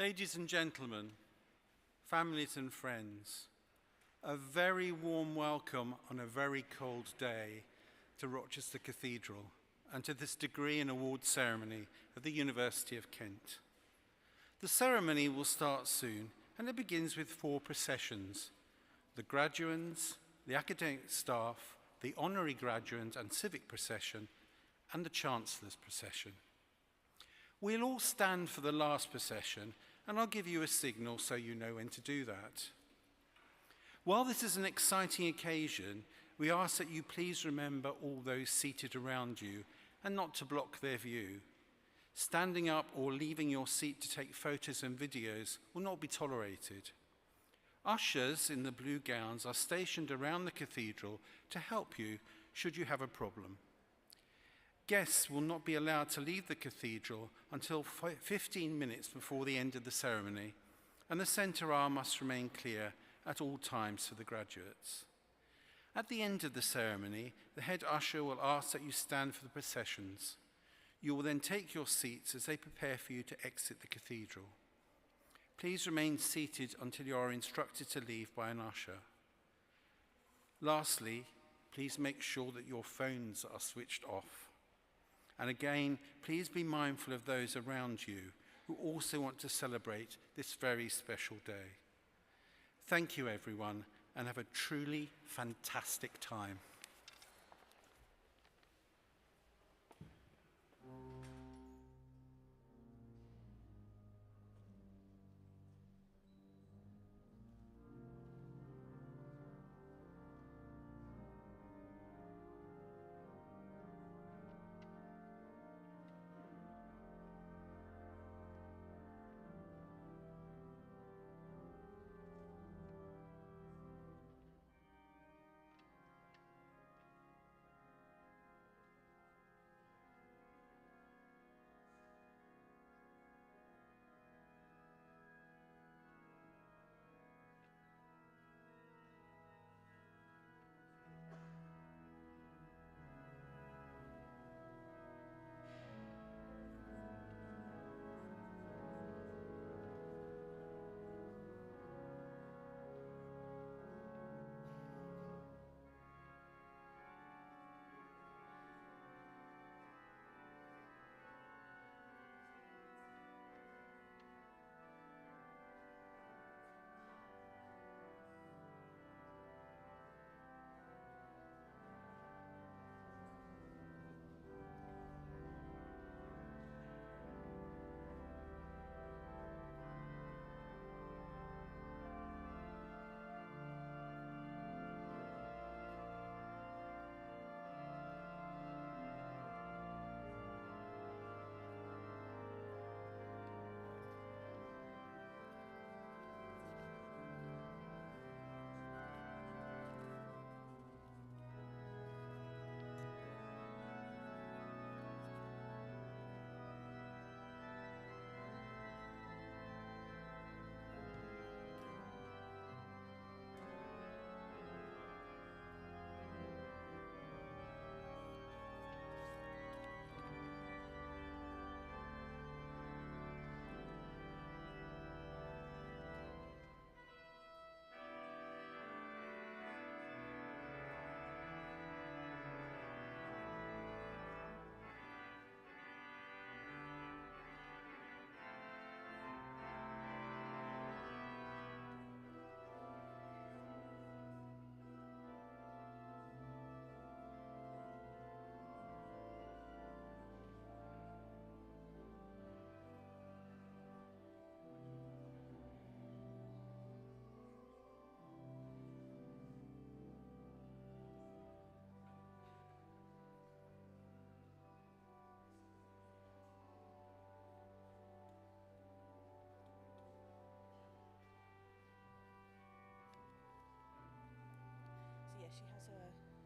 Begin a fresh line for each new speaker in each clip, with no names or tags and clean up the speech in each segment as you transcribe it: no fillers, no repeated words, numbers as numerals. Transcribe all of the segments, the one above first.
Ladies and gentlemen, families and friends, a very warm welcome on a very cold day to Rochester Cathedral and to this degree and award ceremony of the University of Kent. The ceremony will start soon, and it begins with 4 processions: the graduands, the academic staff, the honorary graduands and civic procession, and the Chancellor's procession. We'll all stand for the last procession, and I'll give you a signal so you know when to do that. While this is an exciting occasion, we ask that you please remember all those seated around you and not to block their view. Standing up or leaving your seat to take photos and videos will not be tolerated. Ushers in the blue gowns are stationed around the cathedral to help you should you have a problem. Guests will not be allowed to leave the cathedral until 15 minutes before the end of the ceremony, and the centre aisle must remain clear at all times for the graduates. At the end of the ceremony, the head usher will ask that you stand for the processions. You will then take your seats as they prepare for you to exit the cathedral. Please remain seated until you are instructed to leave by an usher. Lastly, please make sure that your phones are switched off. And again, please be mindful of those around you who also want to celebrate this very special day. Thank you, everyone, and have a truly fantastic time.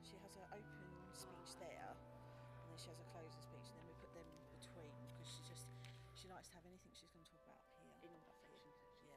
She has her open speech there, and then she has a closing speech, and then we put them between because she likes to have anything she's going to talk about here. In that section. Yeah.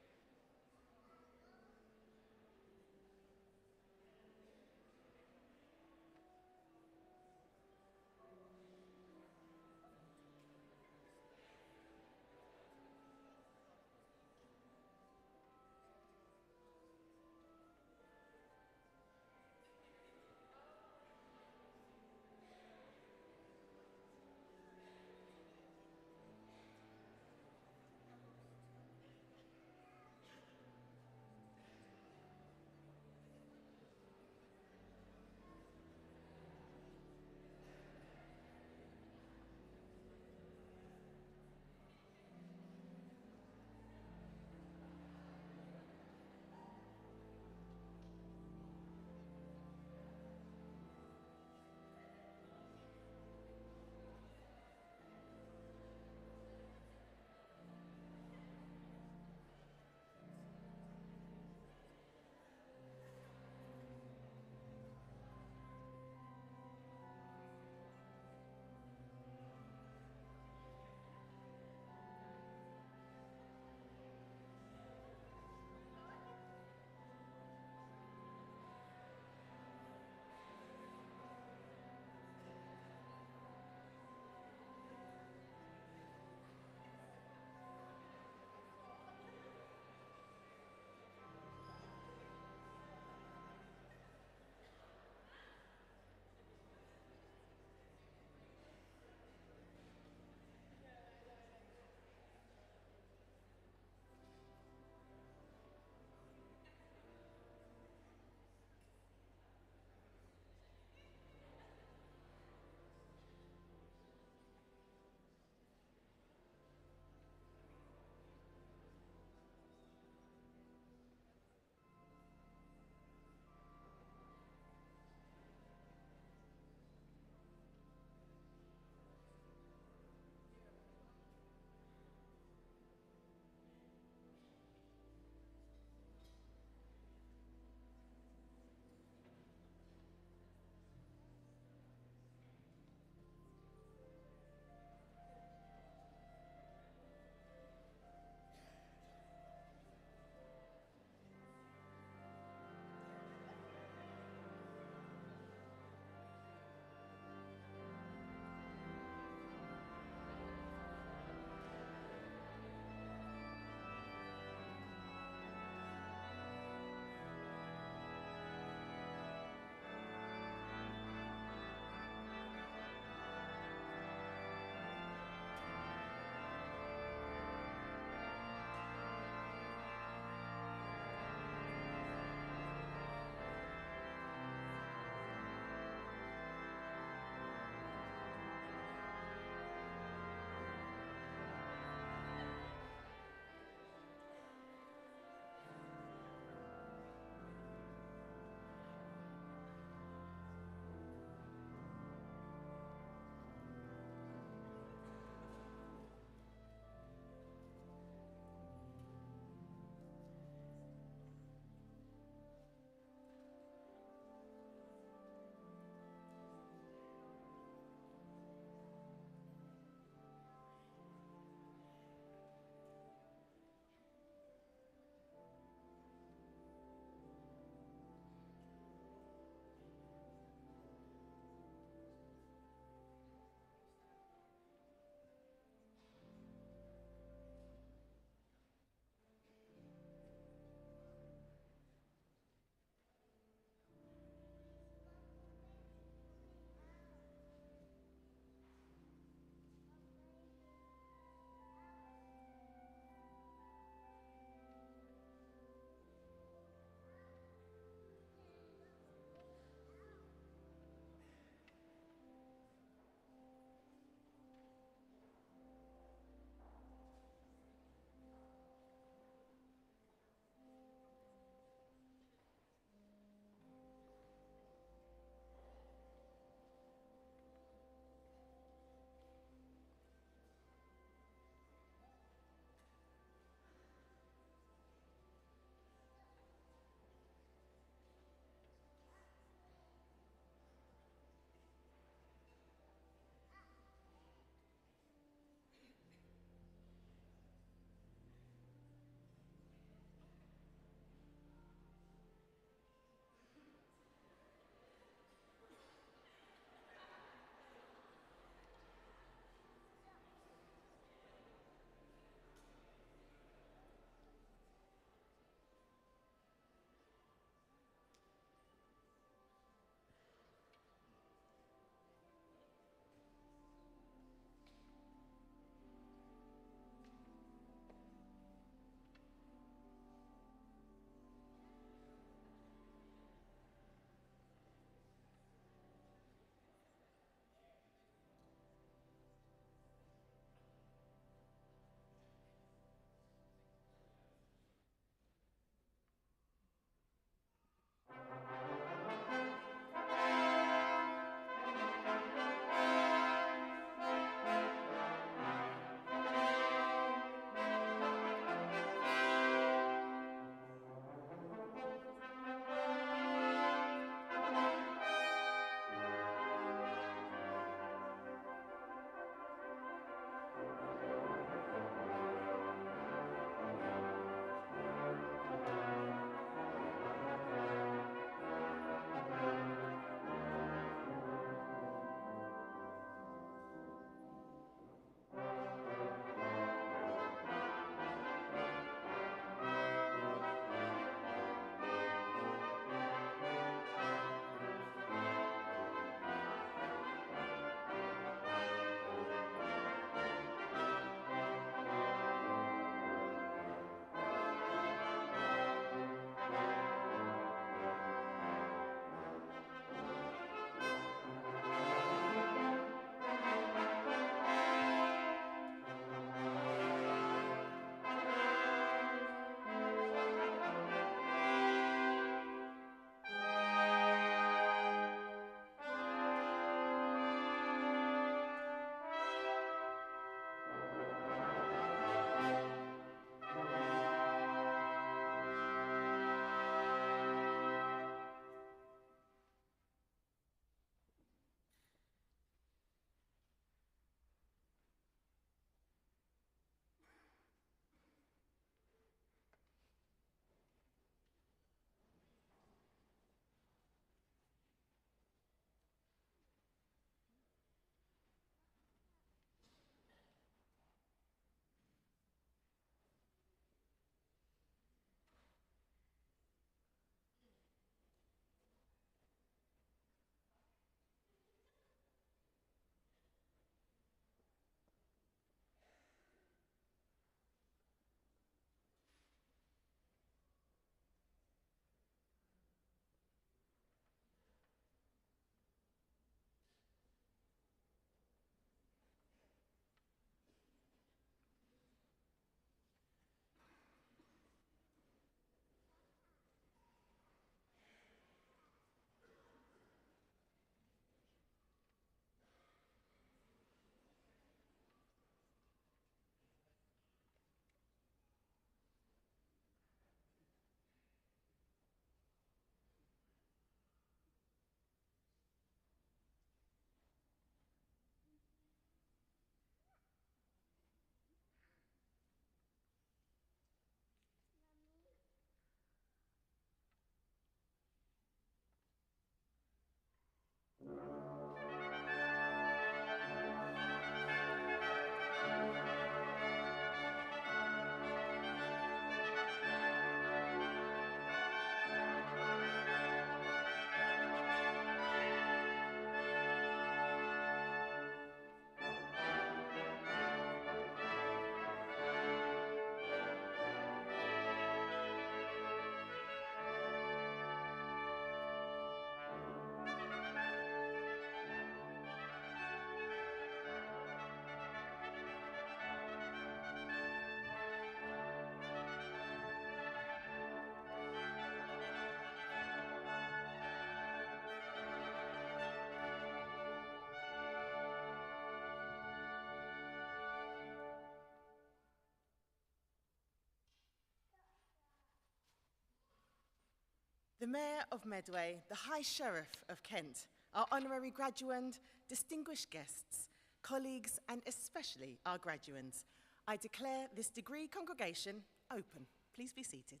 The Mayor of Medway, the High Sheriff of Kent, our honorary graduand, distinguished guests, colleagues, and especially our graduands, I declare this degree congregation open. Please be seated.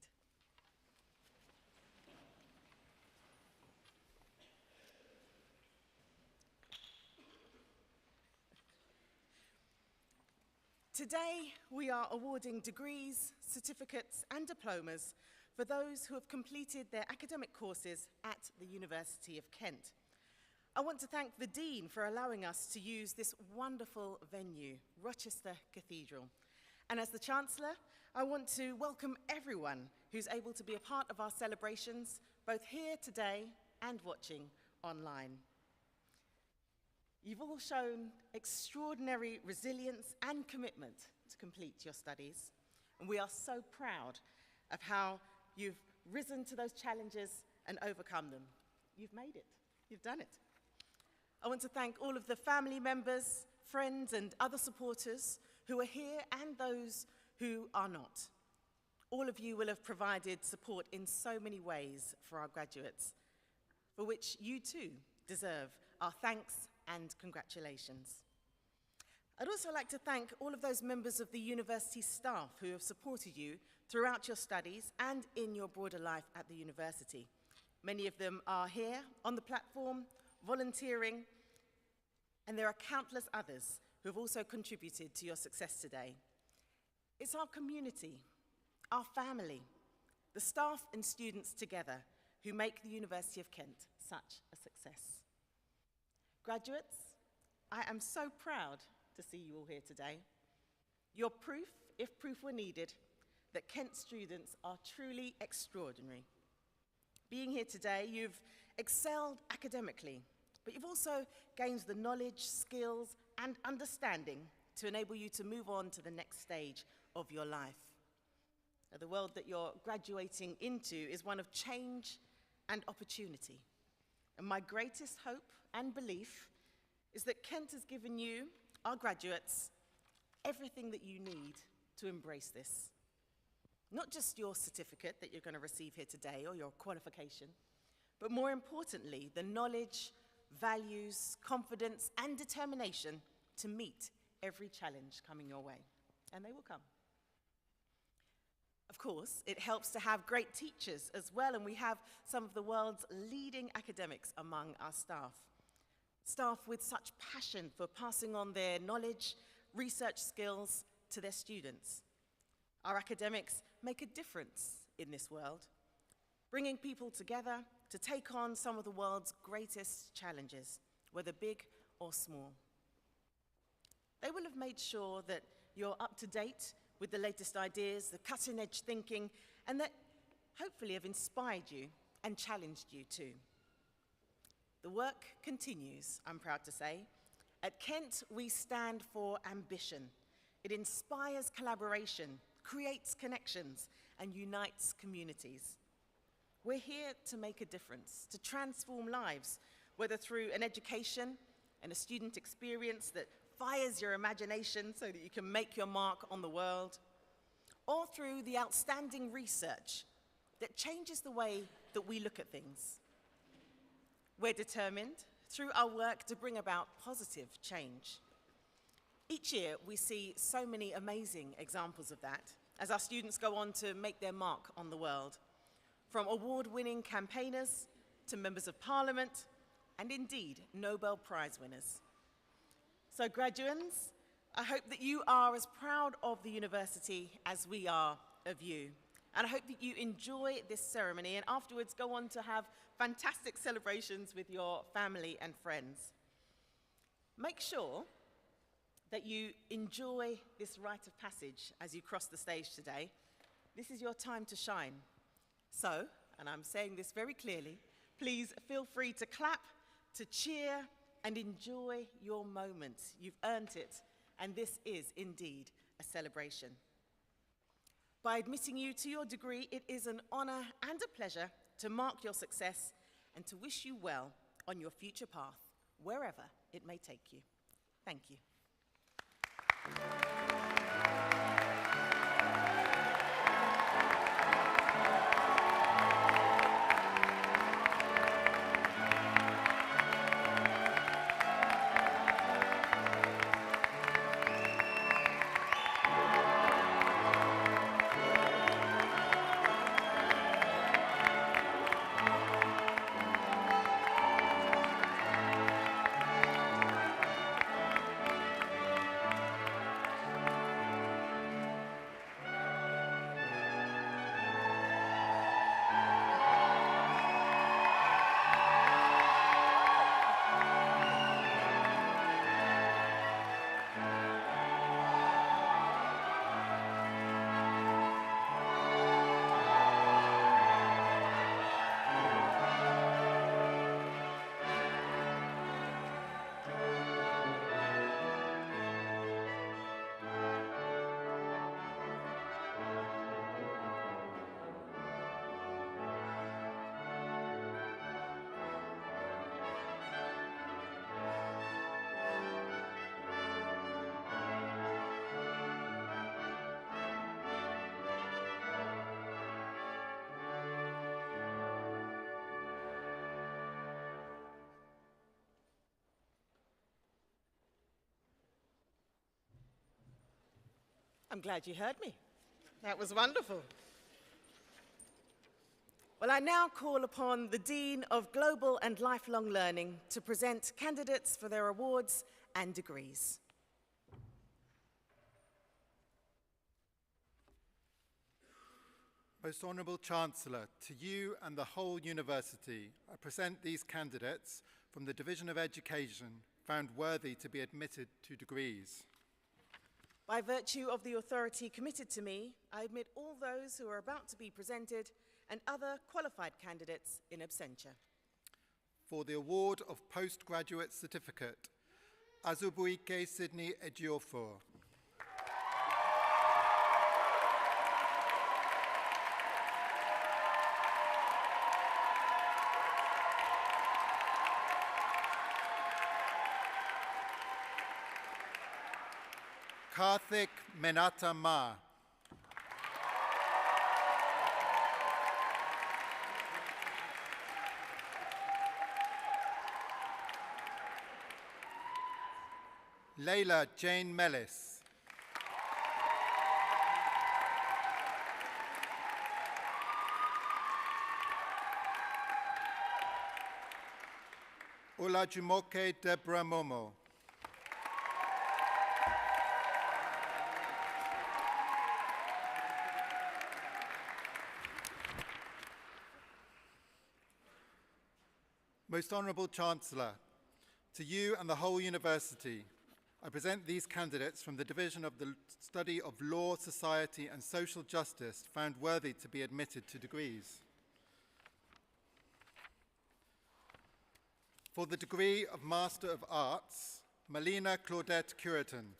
Today, we are awarding degrees, certificates, and diplomas for those who have completed their academic courses at the University of Kent. I want to thank the Dean for allowing us to use this wonderful venue, Rochester Cathedral. And as the Chancellor, I want to welcome everyone who's able to be a part of our celebrations, both here today and watching online. You've all shown extraordinary resilience and commitment to complete your studies, and we are so proud of how you've risen to those challenges and overcome them. You've made it. You've done it. I want to thank all of the family members, friends, and other supporters who are here and those who are not. All of you will have provided support in so many ways for our graduates, for which you too deserve our thanks and congratulations. I'd also like to thank all of those members of the university staff who have supported you throughout your studies and in your broader life at the university. Many of them are here on the platform, volunteering, and there are countless others who have also contributed to your success today. It's our community, our family, the staff and students together who make the University of Kent such a success. Graduates, I am so proud to see you all here today. You're proof, if proof were needed, that Kent students are truly extraordinary. Being here today, you've excelled academically, but you've also gained the knowledge, skills, and understanding to enable you to move on to the next stage of your life. Now, the world that you're graduating into is one of change and opportunity. And my greatest hope and belief is that Kent has given you, our graduates, everything that you need to embrace this. Not just your certificate that you're going to receive here today or your qualification, but more importantly, the knowledge, values, confidence, and determination to meet every challenge coming your way. And they will come. Of course, it helps to have great teachers as well, and we have some of the world's leading academics among our staff. Staff with such passion for passing on their knowledge, research skills to their students. Our academics make a difference in this world, bringing people together to take on some of the world's greatest challenges, whether big or small. They will have made sure that you're up to date with the latest ideas, the cutting-edge thinking, and that hopefully have inspired you and challenged you too. The work continues, I'm proud to say. At Kent, we stand for ambition. It inspires collaboration, creates connections, and unites communities. We're here to make a difference, to transform lives, whether through an education and a student experience that fires your imagination so that you can make your mark on the world, or through the outstanding research that changes the way that we look at things. We're determined, through our work, to bring about positive change. Each year, we see so many amazing examples of that as our students go on to make their mark on the world, from award-winning campaigners to members of parliament, and indeed, Nobel Prize winners. So graduands, I hope that you are as proud of the university as we are of you. And I hope that you enjoy this ceremony and afterwards go on to have fantastic celebrations with your family and friends. Make sure that you enjoy this rite of passage as you cross the stage today. This is your time to shine. So, and I'm saying this very clearly, please feel free to clap, to cheer, and enjoy your moment. You've earned it, and this is indeed a celebration. By admitting you to your degree, it is an honor and a pleasure to mark your success and to wish you well on your future path, wherever it may take you. Thank you. I'm glad you heard me. That was wonderful. Well, I now call upon the Dean of Global and Lifelong Learning to present candidates for their awards and degrees.
Most Honourable Chancellor, to you and the whole university, I present these candidates from the Division of Education found worthy to be admitted to degrees.
By virtue of the authority committed to me, I admit all those who are about to be presented and other qualified candidates in absentia.
For the award of postgraduate certificate, Azubuike Sydney Ejiofor. Karthik Menata Ma. Layla Jane Mellis. Olajumoke Deborah Momo. Most Honourable Chancellor, to you and the whole university, I present these candidates from the Division of the Study of Law, Society and Social Justice found worthy to be admitted to degrees. For the degree of Master of Arts, Melina Claudette Curitan.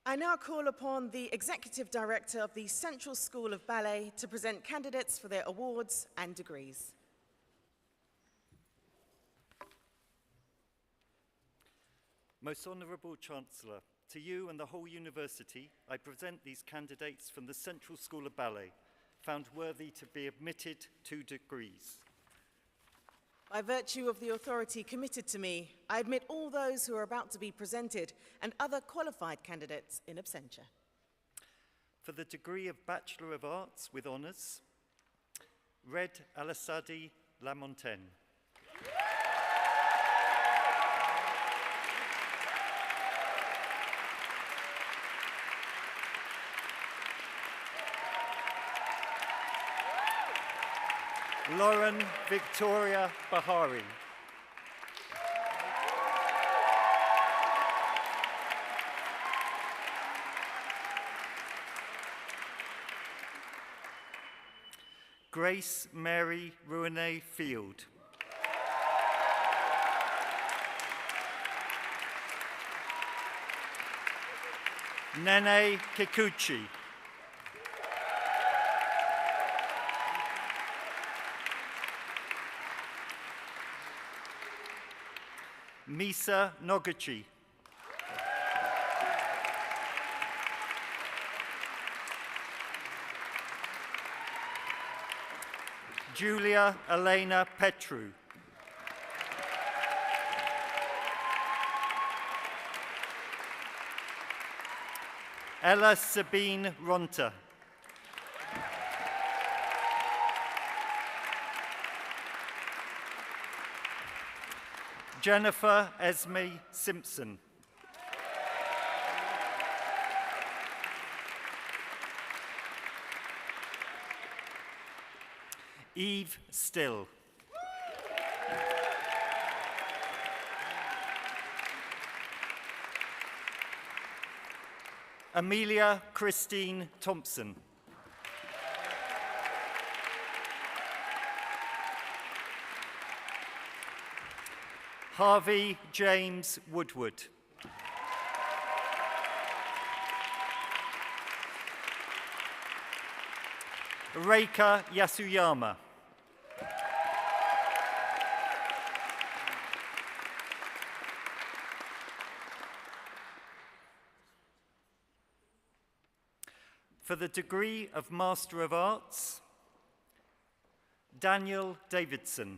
I now call upon the Executive Director of the Central School of Ballet to present candidates for their awards and degrees.
Most Honourable Chancellor, to you and the whole university, I present these candidates from the Central School of Ballet, found worthy to be admitted to degrees.
By virtue of the authority committed to me, I admit all those who are about to be presented and other qualified candidates in absentia.
For the degree of Bachelor of Arts with Honours, Red Alassadi Lamontagne. Lauren Victoria Bahari. Grace Mary Ruane Field. Nene Kikuchi. Misa Noguchi. Julia Elena Petru. Ella Sabine Ronta. Jennifer Esme Simpson. Eve Still. Amelia Christine Thompson. Harvey James Woodward. Reika Yasuyama. For the degree of Master of Arts, Daniel Davidson.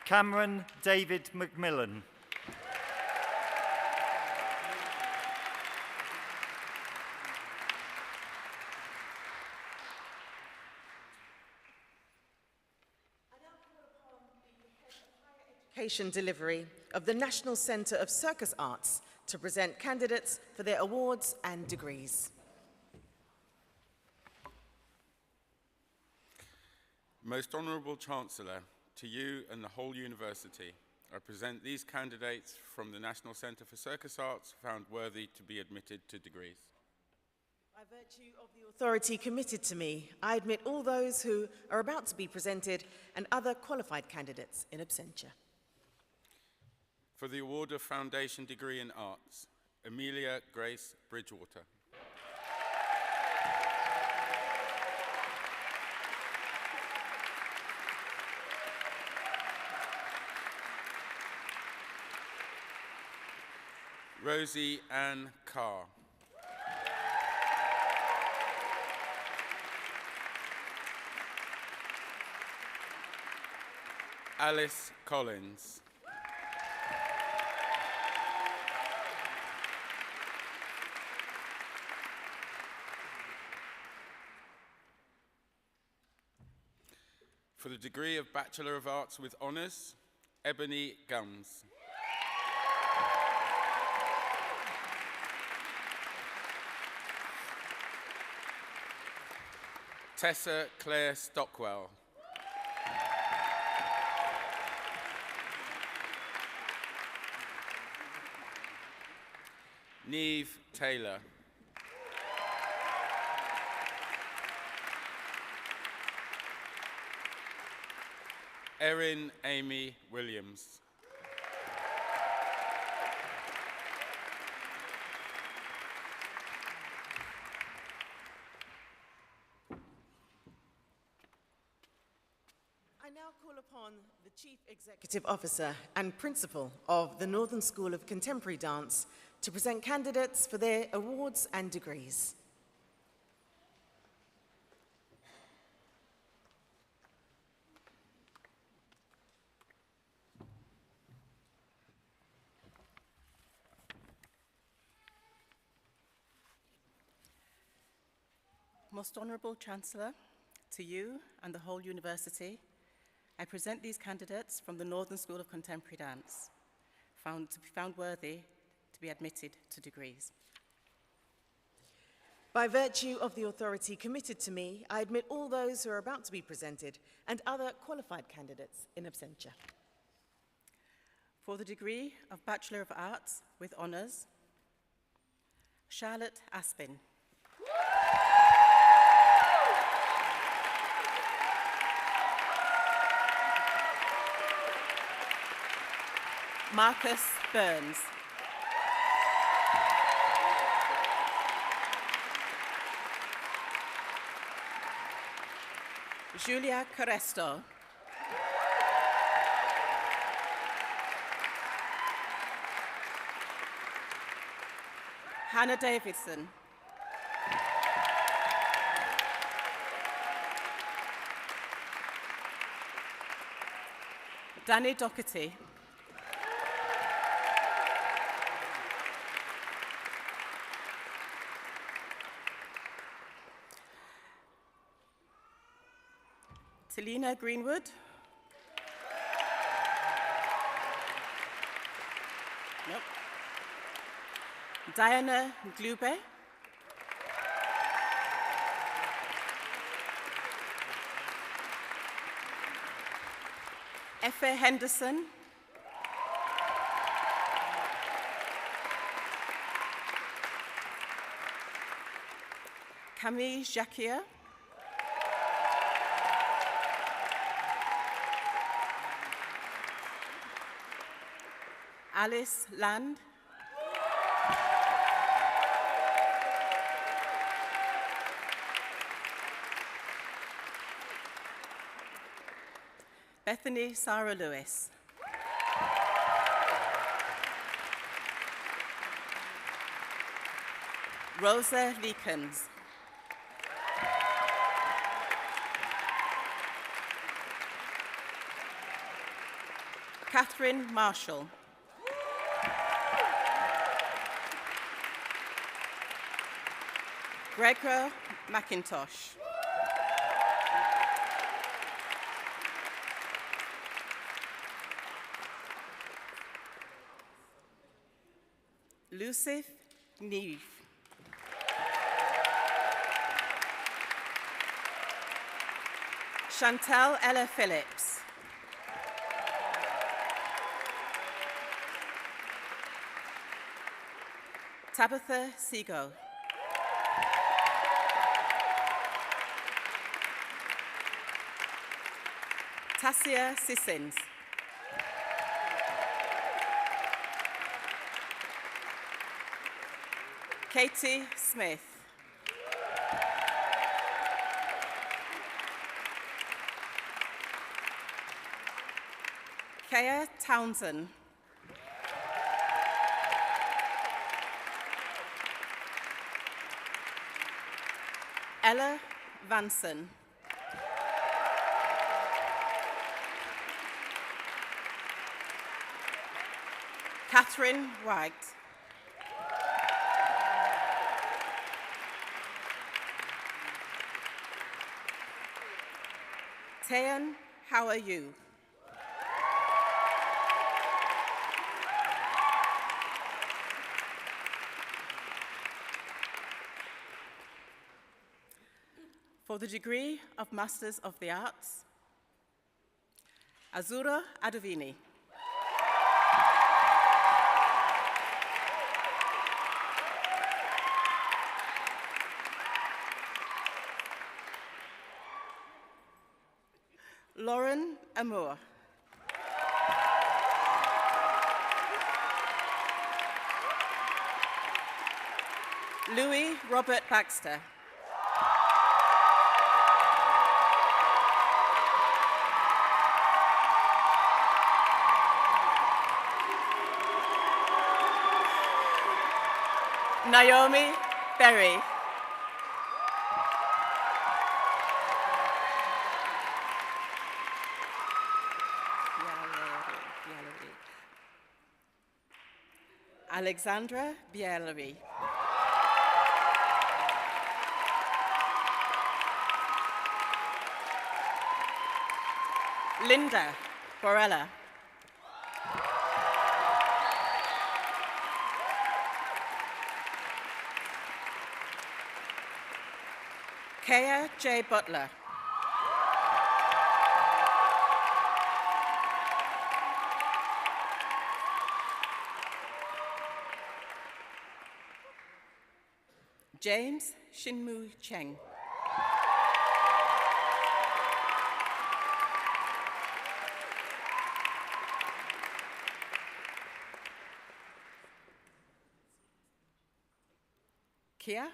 Cameron David McMillan.
Education delivery of the National Centre of Circus Arts to present candidates for their awards and degrees.
Most Honourable Chancellor, to you and the whole university, I present these candidates from the National Centre for Circus Arts found worthy to be admitted to degrees.
By virtue of the authority committed to me, I admit all those who are about to be presented and other qualified candidates in absentia.
For the award of Foundation Degree in Arts, Amelia Grace Bridgewater. Rosie Ann Carr. Alice Collins. For the degree of Bachelor of Arts with Honours, Ebony Gums. Tessa Claire Stockwell. Neve Taylor. Erin Amy Williams.
I now call upon the Chief Executive Officer and Principal of the Northern School of Contemporary Dance to present candidates for their awards and degrees.
Most Honourable Chancellor, to you and the whole university, I present these candidates from the Northern School of Contemporary Dance, found worthy to be admitted to degrees.
By virtue of the authority committed to me, I admit all those who are about to be presented and other qualified candidates in absentia.
For the degree of Bachelor of Arts with Honours, Charlotte Aspin. Marcus Burns. Julia Caresto. Hannah Davidson. Danny Doherty. Talina Greenwood. Nope. Diana Glube. Efe Henderson. Camille Jacquier. Alice Land. Bethany Sarah Lewis. Rosa Leekens. Catherine Marshall. Gregor McIntosh. Lucif Neve. Chantal Ella Phillips. Tabitha Seago. Tassia Sissins. Katie Smith. Kea Townsend. Ella Vanson. Catherine White. Tayan, how are you? For the degree of Masters of the Arts, Azura Adovini. Lauren Amour. Louis Robert Baxter. Naomi Berry. Alexandra Biellery. Linda Borella. Kea J. Butler. James Shinmu Cheng. Kia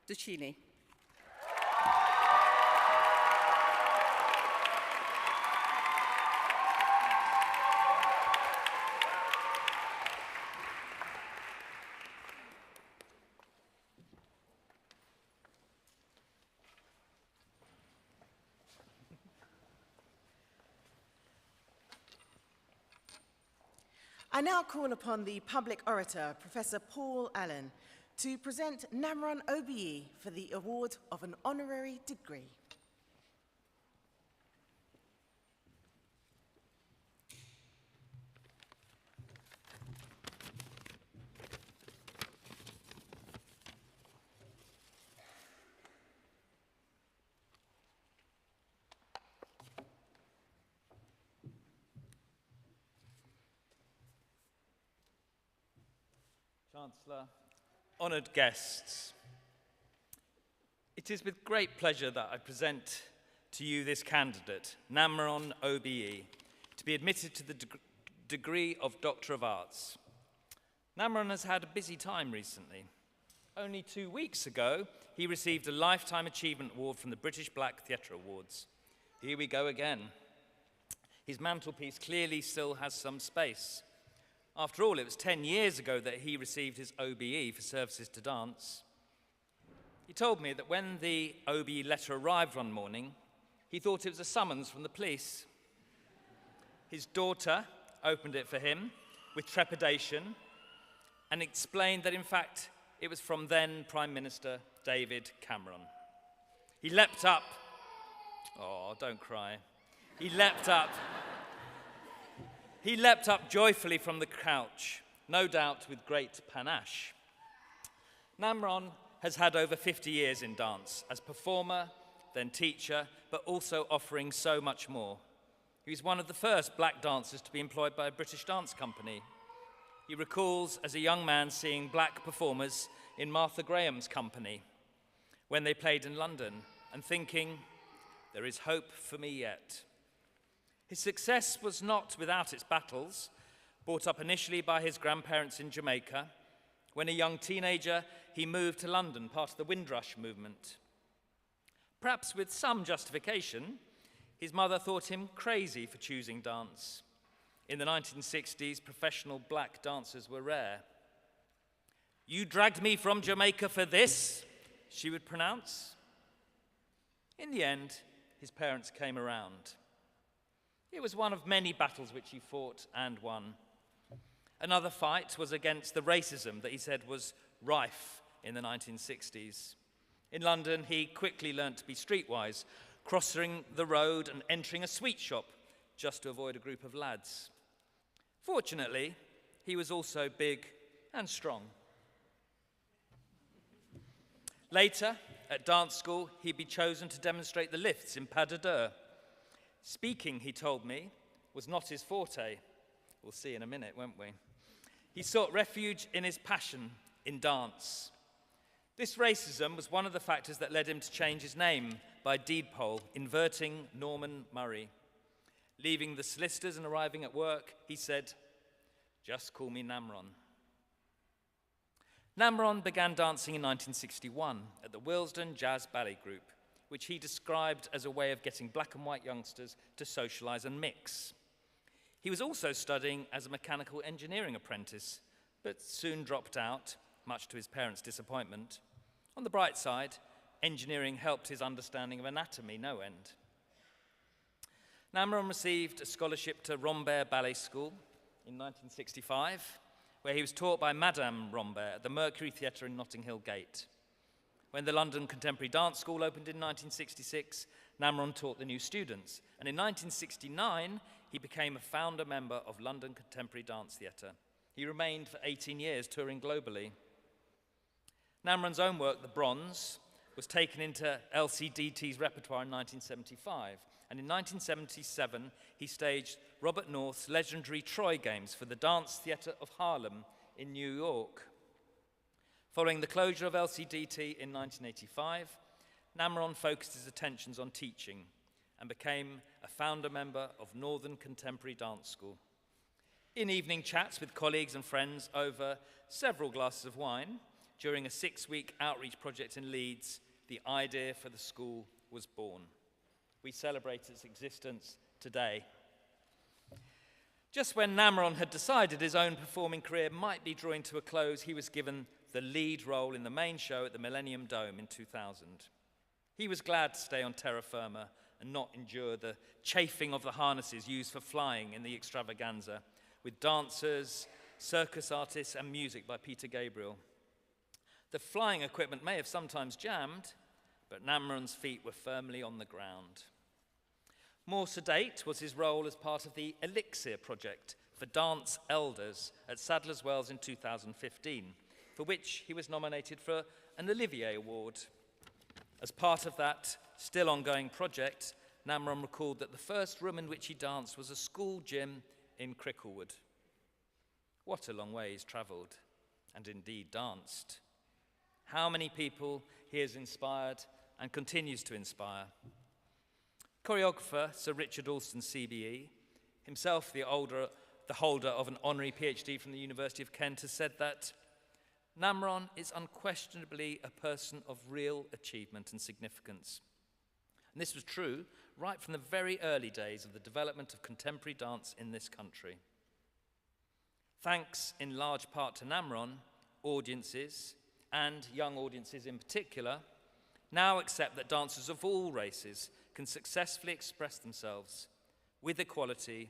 Duccini.
I now call upon the public orator, Professor Paul Allen, to present Namron OBE for the award of an honorary degree.
Chancellor, honoured guests, it is with great pleasure that I present to you this candidate, Namron OBE, to be admitted to the degree of Doctor of Arts. Namron has had a busy time recently. Only 2 weeks ago, he received a Lifetime Achievement Award from the British Black Theatre Awards. Here we go again. His mantelpiece clearly still has some space. After all, it was 10 years ago that he received his OBE for services to dance. He told me that when the OBE letter arrived one morning, he thought it was a summons from the police. His daughter opened it for him with trepidation and explained that, in fact, it was from then Prime Minister David Cameron. He leapt up. Oh, don't cry. He leapt up. He leapt up joyfully from the couch, no doubt with great panache. Namron has had over 50 years in dance, as performer, then teacher, but also offering so much more. He was one of the first black dancers to be employed by a British dance company. He recalls as a young man seeing black performers in Martha Graham's company when they played in London and thinking, there is hope for me yet. His success was not without its battles, brought up initially by his grandparents in Jamaica. When a young teenager, he moved to London, part of the Windrush movement. Perhaps with some justification, his mother thought him crazy for choosing dance. In the 1960s, professional black dancers were rare. "You dragged me from Jamaica for this," she would pronounce. In the end, his parents came around. It was one of many battles which he fought and won. Another fight was against the racism that he said was rife in the 1960s. In London, he quickly learnt to be streetwise, crossing the road and entering a sweet shop just to avoid a group of lads. Fortunately, he was also big and strong. Later, at dance school, he'd be chosen to demonstrate the lifts in pas de deux. Speaking, he told me, was not his forte. We'll see in a minute, won't we? He sought refuge in his passion, in dance. This racism was one of the factors that led him to change his name by deed poll, inverting Norman Murray. Leaving the solicitors and arriving at work, he said, "Just call me Namron." Namron began dancing in 1961 at the Willesden Jazz Ballet Group, which he described as a way of getting black and white youngsters to socialize and mix. He was also studying as a mechanical engineering apprentice, but soon dropped out, much to his parents' disappointment. On the bright side, engineering helped his understanding of anatomy no end. Namron received a scholarship to Rambert Ballet School in 1965, where he was taught by Madame Rambert at the Mercury Theatre in Notting Hill Gate. When the London Contemporary Dance School opened in 1966, Namron taught the new students, and in 1969, he became a founder member of London Contemporary Dance Theatre. He remained for 18 years, touring globally. Namron's own work, The Bronze, was taken into LCDT's repertoire in 1975, and in 1977, he staged Robert North's legendary Troy Games for the Dance Theatre of Harlem in New York. Following the closure of LCDT in 1985, Namron focused his attentions on teaching and became a founder member of Northern Contemporary Dance School. In evening chats with colleagues and friends over several glasses of wine, during a 6-week outreach project in Leeds, the idea for the school was born. We celebrate its existence today. Just when Namron had decided his own performing career might be drawing to a close, he was given the lead role in the main show at the Millennium Dome in 2000. He was glad to stay on terra firma and not endure the chafing of the harnesses used for flying in the extravaganza, with dancers, circus artists, and music by Peter Gabriel. The flying equipment may have sometimes jammed, but Namron's feet were firmly on the ground. More sedate was his role as part of the Elixir project for dance elders at Sadler's Wells in 2015, for which he was nominated for an Olivier Award. As part of that still ongoing project, Namron recalled that the first room in which he danced was a school gym in Cricklewood. What a long way he's travelled, and indeed danced. How many people he has inspired and continues to inspire. Choreographer Sir Richard Alston CBE, himself the holder of an honorary PhD from the University of Kent, has said that Namron is unquestionably a person of real achievement and significance. And this was true right from the very early days of the development of contemporary dance in this country. Thanks in large part to Namron, audiences, and young audiences in particular, now accept that dancers of all races can successfully express themselves with equality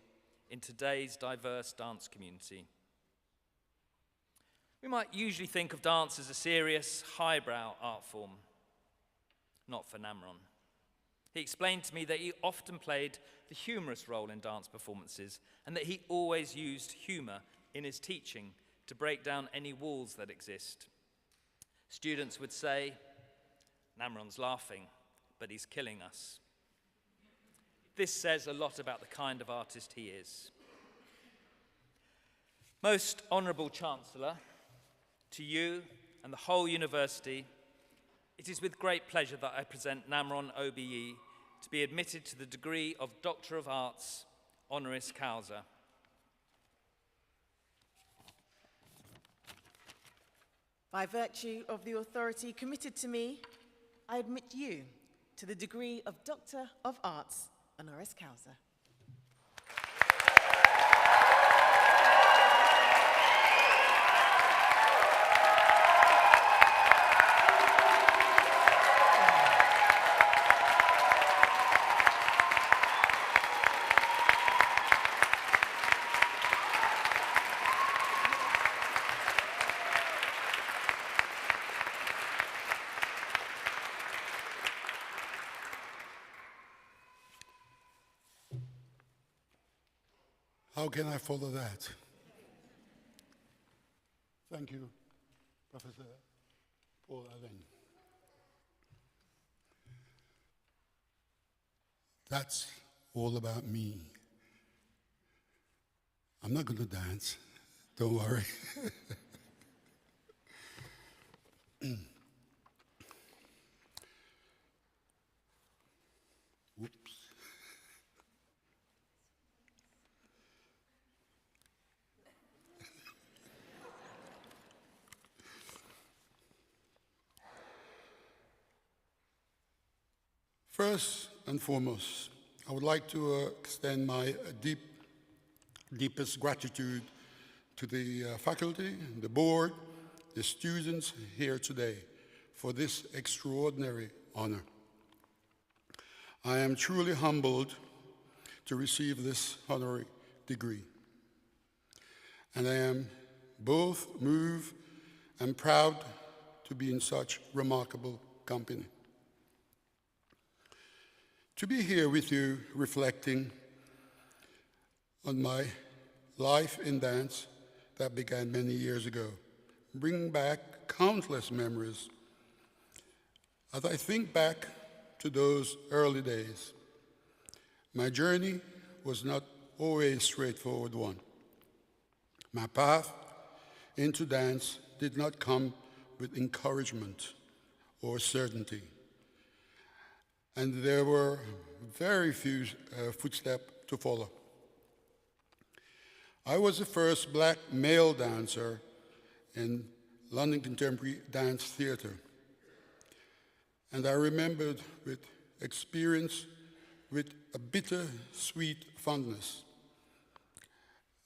in today's diverse dance community. We might usually think of dance as a serious, highbrow art form. Not for Namron. He explained to me that he often played the humorous role in dance performances and that he always used humor in his teaching to break down any walls that exist. Students would say, "Namron's laughing, but he's killing us." This says a lot about the kind of artist he is. Most Honourable Chancellor, to you and the whole university, it is with great pleasure that I present Namron OBE to be admitted to the degree of Doctor of Arts, honoris causa.
By virtue of the authority committed to me, I admit you to the degree of Doctor of Arts, honoris causa.
How can I follow that? Thank you, Professor Paul Allen. That's all about me. I'm not going to dance, don't worry. Whoops. First and foremost, I would like to extend my deepest gratitude to the faculty, the board, the students here today for this extraordinary honor. I am truly humbled to receive this honorary degree, and I am both moved and proud to be in such remarkable company. To be here with you reflecting on my life in dance that began many years ago, bring back countless memories. As I think back to those early days, my journey was not always a straightforward one. My path into dance did not come with encouragement or certainty. And there were very few footsteps to follow. I was the first black male dancer in London Contemporary Dance Theatre. And I remembered with experience with a bitter-sweet fondness.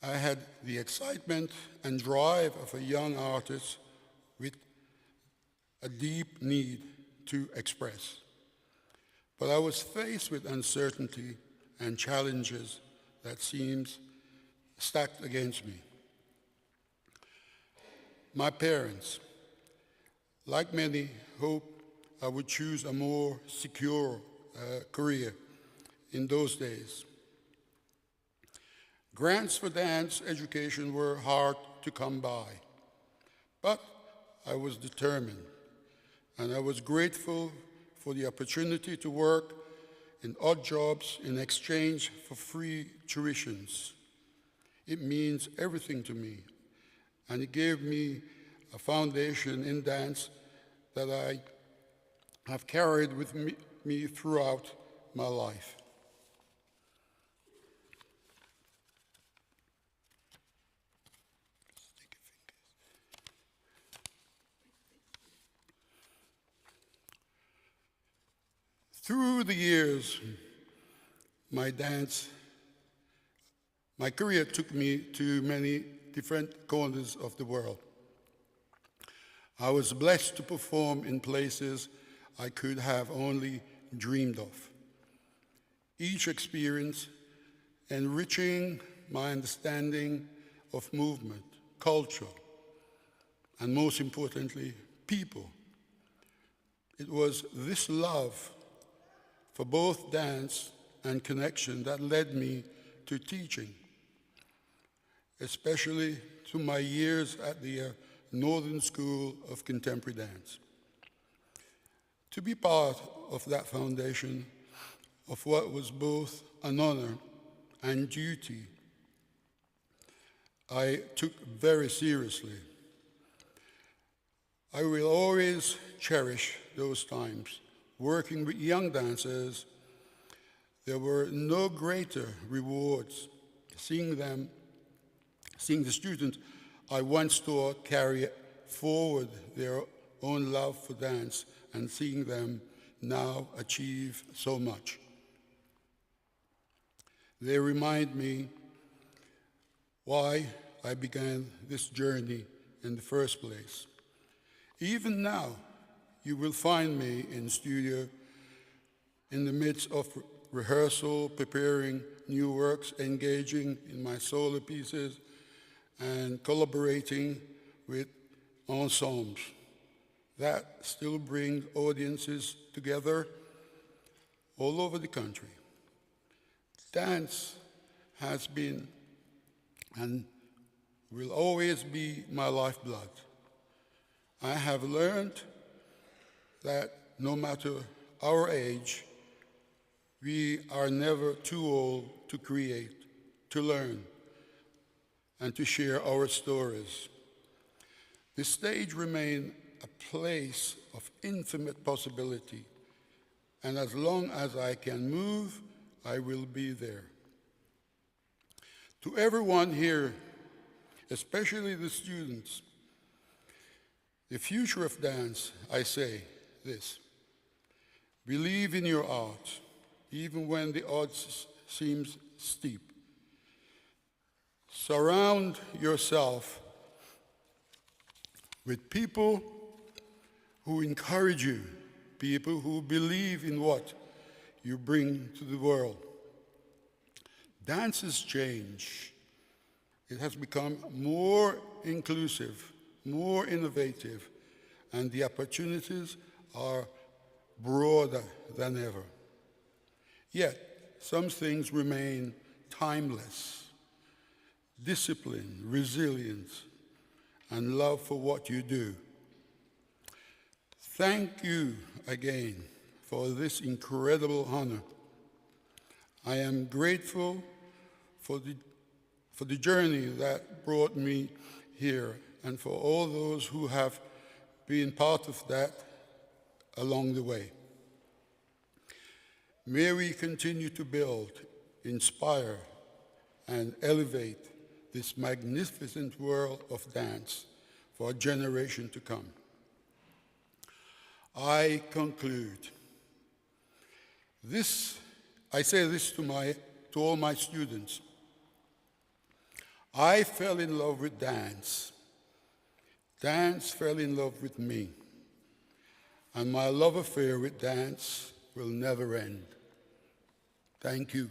I had the excitement and drive of a young artist with a deep need to express. But I was faced with uncertainty and challenges that seemed stacked against me. My parents, like many, hoped I would choose a more secure career in those days. Grants for dance education were hard to come by, but I was determined, and I was grateful for the opportunity to work in odd jobs in exchange for free tuitions. It means everything to me, and it gave me a foundation in dance that I have carried with me throughout my life. Through the years, my career took me to many different corners of the world. I was blessed to perform in places I could have only dreamed of. Each experience enriching my understanding of movement, culture, and most importantly, people. It was this love for both dance and connection that led me to teaching, especially to my years at the Northern School of Contemporary Dance. To be part of that foundation of what was both an honor and duty, I took very seriously. I will always cherish those times. Working with young dancers, there were no greater rewards seeing the students I once taught carry forward their own love for dance and seeing them now achieve so much. They remind me why I began this journey in the first place. Even now, you will find me in studio in the midst of rehearsal, preparing new works, engaging in my solo pieces, and collaborating with ensembles that still bring audiences together all over the country. Dance has been and will always be my lifeblood. I have learned that no matter our age, we are never too old to create, to learn, and to share our stories. The stage remains a place of infinite possibility, and as long as I can move, I will be there. To everyone here, especially the students, the future of dance, I say this: believe in your art, even when the odds seem steep. Surround yourself with people who encourage you, people who believe in what you bring to the world. Dance has changed. It has become more inclusive, more innovative, and the opportunities are broader than ever. Yet, some things remain timeless. Discipline, resilience, and love for what you do. Thank you again for this incredible honor. I am grateful for the journey that brought me here and for all those who have been part of that along the way. May we continue to build, inspire, and elevate this magnificent world of dance for a generation to come. I conclude. I say this to all my students. I fell in love with dance. Dance fell in love with me. And my love affair with dance will never end. Thank you.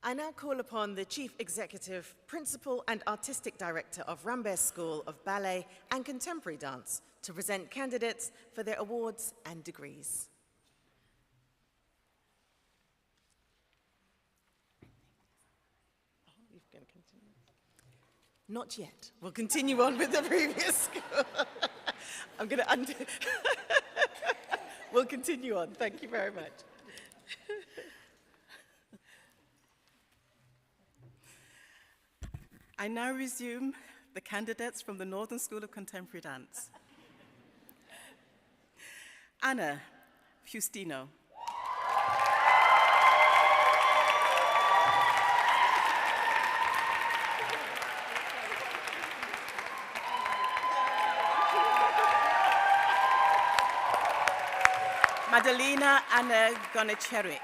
I now call upon the Chief Executive, Principal and Artistic Director of Rambert School of Ballet and Contemporary Dance to present candidates for their awards and degrees. Oh, you're going to continue? Not yet. We'll continue on with the previous school. I'm going to undo. We'll continue on. Thank you very much.
I now resume the candidates from the Northern School of Contemporary Dance. Anna Fustino. Madalina Anna Gonicerich.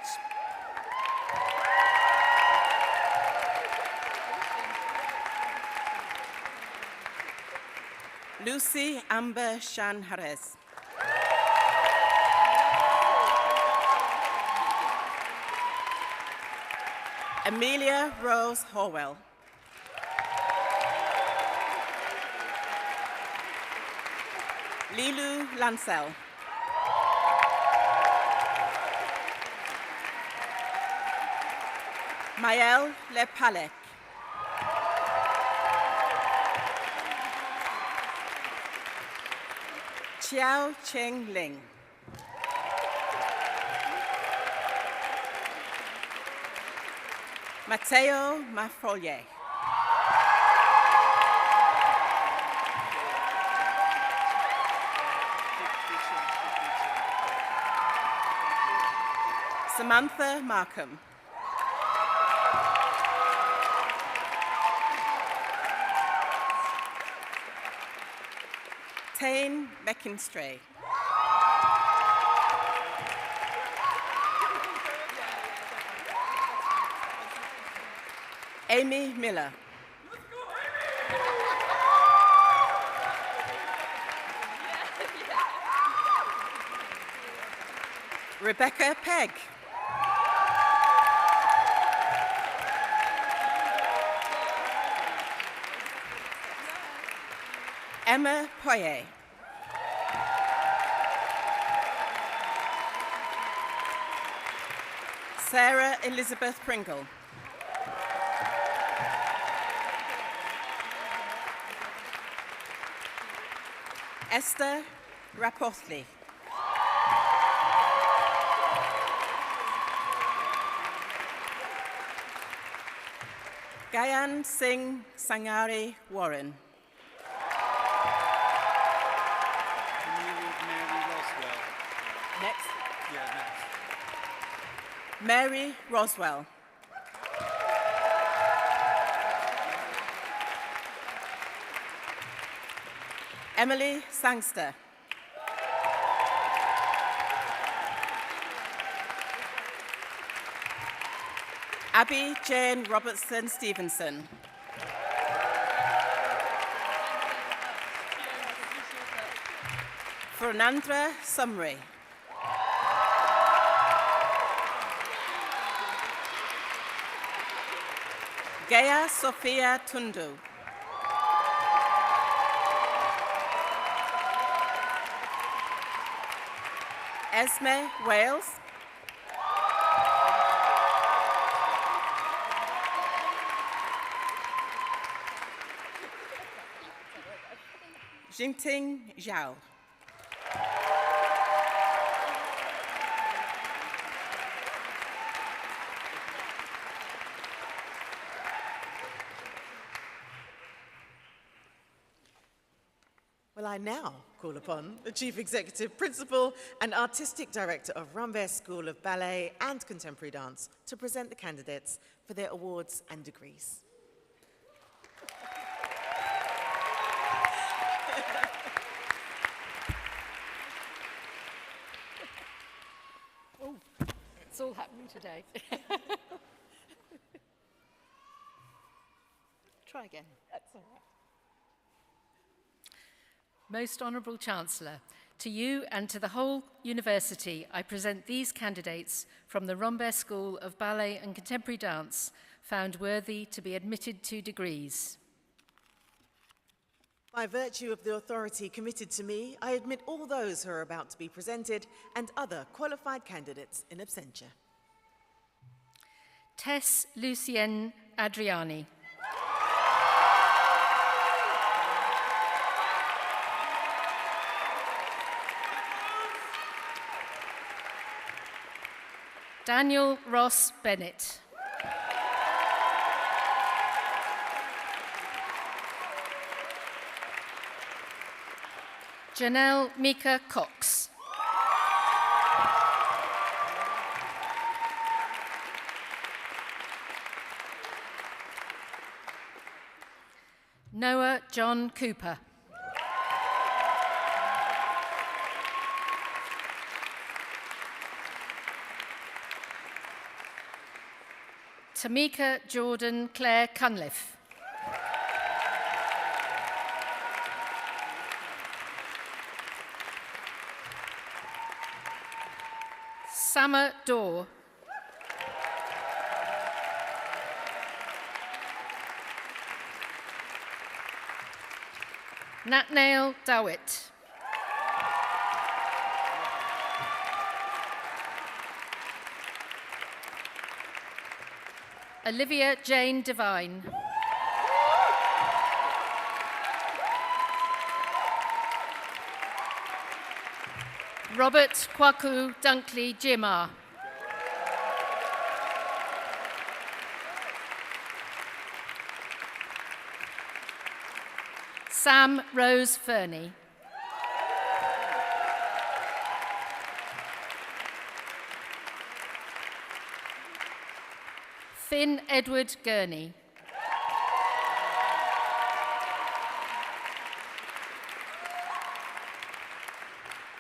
Lucy Amber Shan Jerez. Amelia Rose Horwell. Lilu Lancel. Maëlle Lepalek. Chiao Cheng Ling. Matteo Mafroye. Samantha Markham. Tane Beckinstray. Amy Miller. Rebecca Pegg. Emma Poyer. Sarah Elizabeth Pringle. Esther Rapothley. Gayan Singh Sangari Warren. Next.
Yeah, next.
Mary Roswell. Emily Sangster. Abby Jane Robertson Stevenson. Fernandra Sumry. Gaya Sophia Tundu. Esme Wales. Jingting Zhao.
Well, I now call upon the Chief Executive, Principal and Artistic Director of Rambert School of Ballet and Contemporary Dance to present the candidates for their awards and degrees.
Oh, it's all happening today. Try again.
That's all right.
Most Honourable Chancellor, To you and to the whole university, I present these candidates from the Rambert School of Ballet and Contemporary Dance, found worthy to be admitted to degrees.
By virtue of the authority committed to me, I admit all those who are about to be presented and other qualified candidates in absentia.
Tess Lucienne Adriani. Daniel Ross Bennett. Janelle Mika Cox. Noah John Cooper. Tamika Jordan Claire Cunliffe. Sama Daw. Natnael Dawit. Olivia Jane Devine. Robert Kwaku Dunkley Jimar. Sam Rose Fernie. Finn Edward Gurney.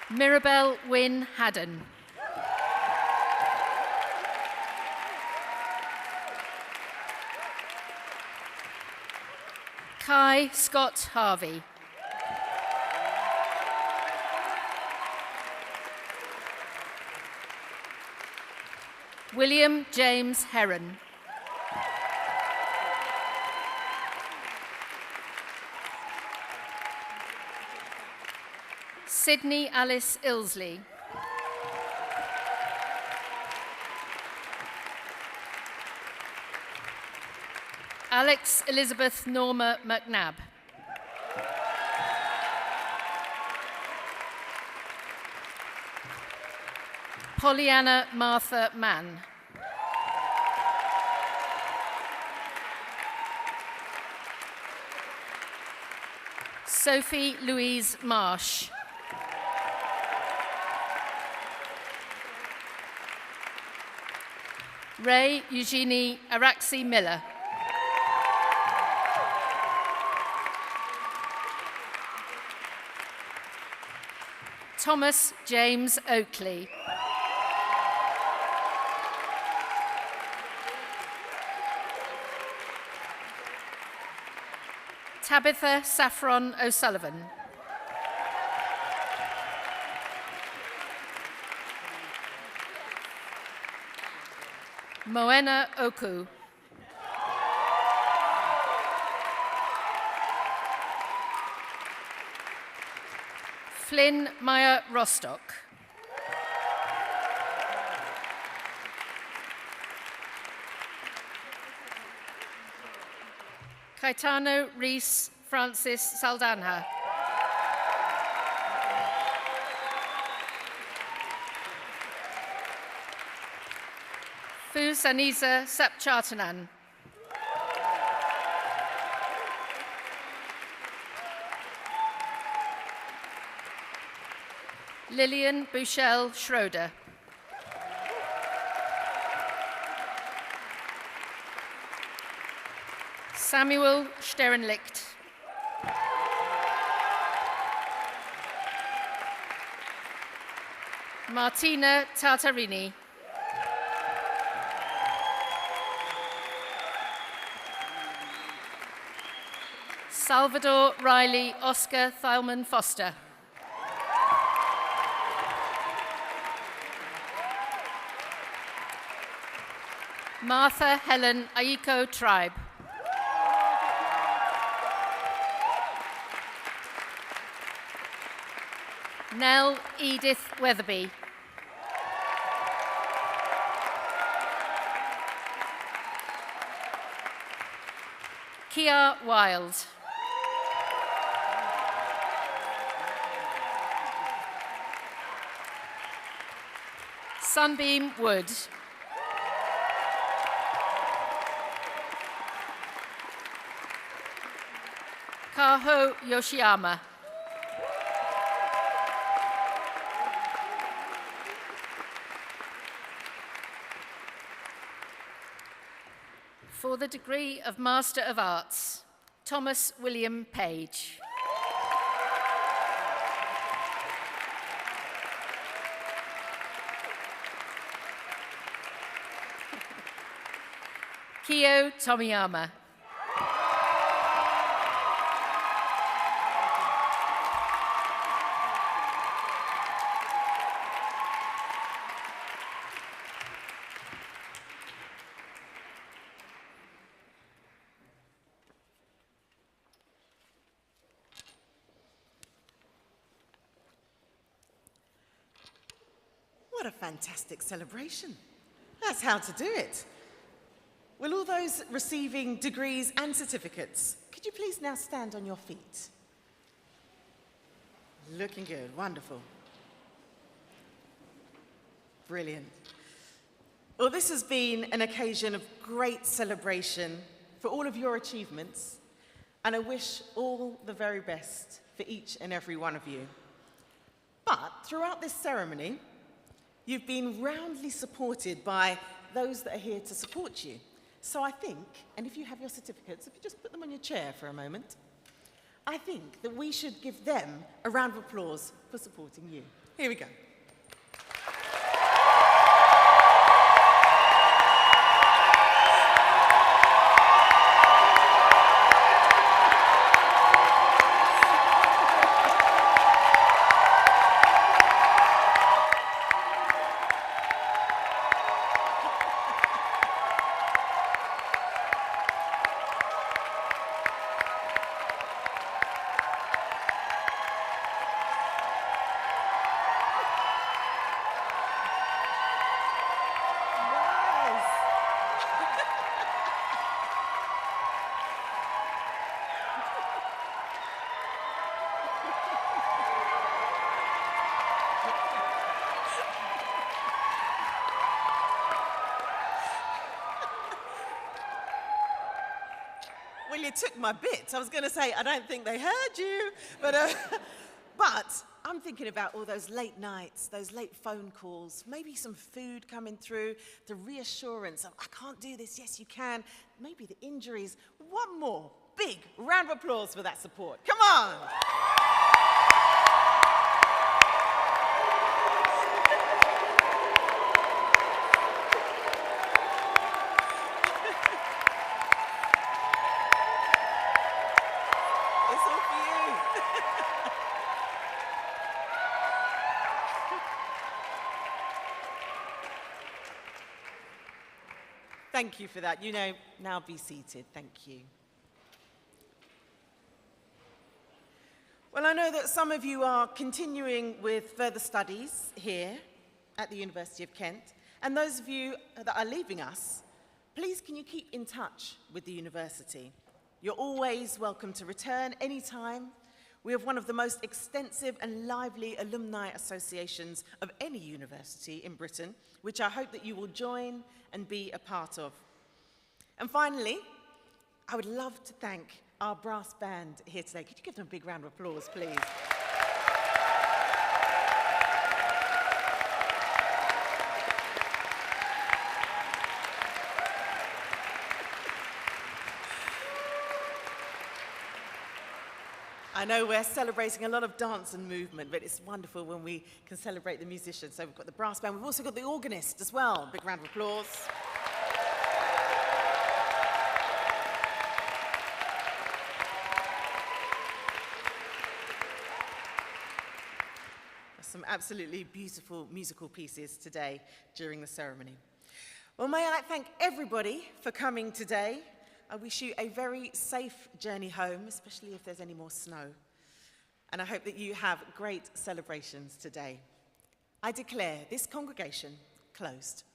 Mirabelle Wynne Haddon. Kai Scott Harvey. William James Heron. Sydney Alice Ilsley. Alex Elizabeth Norma McNabb. Pollyanna Martha Mann. Sophie Louise Marsh. Ray Eugenie Araxi Miller. Thomas James Oakley. Tabitha Saffron O'Sullivan. Moena Oku. Flynn Meyer Rostock. Caetano Rees Francis Saldanha. Fu Sanisa Sapchartanan. Lillian Bushell Schroeder. Samuel Sterenlicht. Martina Tartarini. Salvador Riley Oscar Thielman Foster. Martha Helen Aiko Tribe. Nell Edith Weatherby. Kia Wild. Sunbeam Wood. Kaho Yoshiyama. For the degree of Master of Arts, Thomas William Page. Kyo Tomiyama.
What a fantastic celebration. That's how to do it. Will all those receiving degrees and certificates, could you please now stand on your feet? Looking good, wonderful. Brilliant. Well, this has been an occasion of great celebration for all of your achievements, and I wish all the very best for each and every one of you. But throughout this ceremony, you've been roundly supported by those that are here to support you. So I think, and if you have your certificates, if you just put them on your chair for a moment, I think that we should give them a round of applause for supporting you. Here we go. Well, you took my bit. I was going to say, I don't think they heard you, but I'm thinking about all those late nights, those late phone calls, maybe some food coming through, the reassurance of, I can't do this, yes you can, maybe the injuries. One more big round of applause for that support. Come on. Thank you for that. You know, now be seated. Thank you. Well, I know that some of you are continuing with further studies here at the University of Kent. And those of you that are leaving us, please can you keep in touch with the university? You're always welcome to return anytime. We have one of the most extensive and lively alumni associations of any university in Britain, which I hope that you will join and be a part of. And finally, I would love to thank our brass band here today. Could you give them a big round of applause, please? I know we're celebrating a lot of dance and movement, but it's wonderful when we can celebrate the musicians. So we've got the brass band. We've also got the organist as well. Big round of applause. Some absolutely beautiful musical pieces today during the ceremony. Well, may I thank everybody for coming today. I wish you a very safe journey home, especially if there's any more snow. And I hope that you have great celebrations today. I declare this congregation closed.